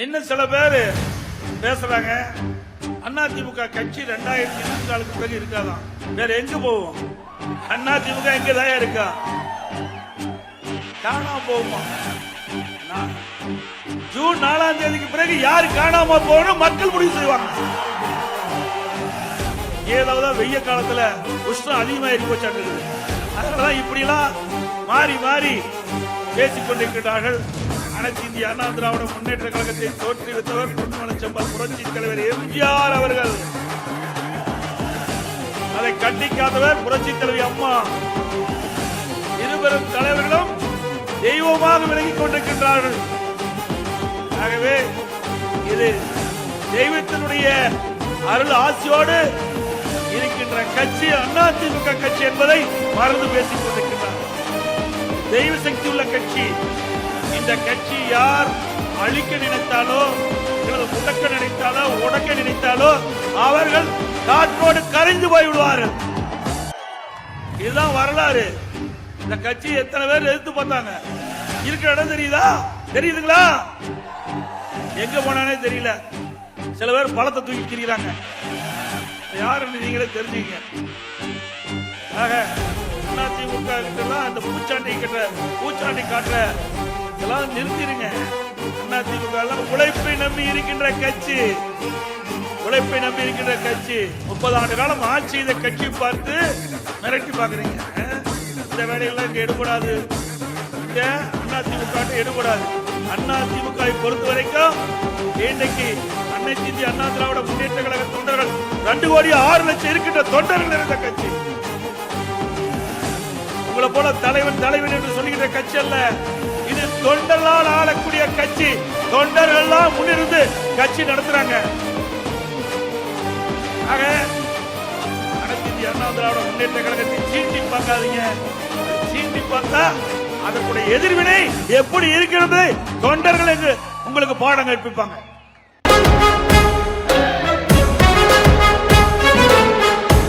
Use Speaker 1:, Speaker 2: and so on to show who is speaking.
Speaker 1: இன்னும் சில பேர் பேசுறாங்க அதிமுக கட்சி 2024 பிறகு இருக்காதான், வேற எங்க போவோம்? அதிமுக எங்கதான் இருக்கா? காணாம போகுமா? ஜூன் 4ஆம் தேதிக்கு பிறகு யாரு காணாம போகணும் மக்கள் முடிவு செய்வாங்க. ஏதாவது வெய்ய காலத்துல உஷ்ணம் அதிகமாக போச்சாட்டு, அதனாலதான் இப்படி எல்லாம் மாறி மாறி பேசிக் கொண்டிருக்கிறார்கள். அனைத்து இந்திய அண்ணா திராவிட முன்னேற்ற கழகத்தை தோற்றுவித்தவர் பொன்மனச்செம்மல் புரட்சி தலைவர் எம்ஜிஆர் அவர்கள். அதை கண்டிக்காதவர் புரட்சி தலைவி அம்மா. இருவரும் தலைவர்களும் தெய்வமாக விலகிக் கொண்டிருக்கின்றார்கள். ஆகவே இது தெய்வத்தினுடைய அருள் ஆசியோடு இருக்கின்ற கட்சி அதிமுக கட்சி என்பதை மறந்து பேசிக் கொண்டிருக்கின்றார். தெய்வ சக்தி உள்ள கட்சி. இந்த கட்சி யார் அழிக்க நினைத்தாலோ முடக்க நினைத்தாலோ உடக்க நினைத்தாலோ அவர்கள் காற்றோடு கரைந்து போய் விடுவார்கள். இதுதான் வரலாறு. இந்த கட்சி எத்தனை பேர் எதிர்த்து பார்த்தாங்க. இருக்கிற இடம் தெரியுதா? தெரியுதுங்களா? எங்க போனானே தெரியல. சில பேர் பழத்தை தூக்கி திரிகிறாங்க. யாருன்னு நீங்களே தெரிஞ்சுங்க. ஆக அதிமுக அந்த பூச்சாண்டி காட்டுற எல்லாம் நிறுத்திடுங்க. அதிமுக உழைப்பை நம்பி இருக்கின்ற கட்சி. உழைப்பை நம்பி இருக்கின்ற கட்சி. 30 ஆண்டு காலம் ஆட்சி செய்த கட்சி பார்த்து மிரட்டி பாக்குறீங்க. இந்த வேலையெல்லாம் இங்க எடுபடாது. அதிமுக எடுபடாது. அதிமுக பொறுத்த வரைக்கும் இன்றைக்கு அனைத்து இந்திய அண்ணா திராவிட முன்னேற்ற கழக தொண்டர்கள் 2,06,00,000 இருக்கின்ற தொண்டர்கள் நிறைந்த கட்சி. உங்களை போல தலைவன் என்று சொல்லுகின்ற கட்சி அல்ல. இது தொண்டர்களால் ஆளக்கூடிய கட்சி. தொண்டர்கள் முன்னிருந்து கட்சி நடத்துறாங்க. ஆக அனைத்து இந்திய அண்ணா திராவிட முன்னேற்ற கழகத்தை சீண்டி பார்க்காதீங்க. சீண்டி பார்த்தா அதற்குடைய எதிர்வினை எப்படி இருக்கிறது தொண்டர்கள் என்று உங்களுக்கு பாடம் கற்பிப்பாங்க.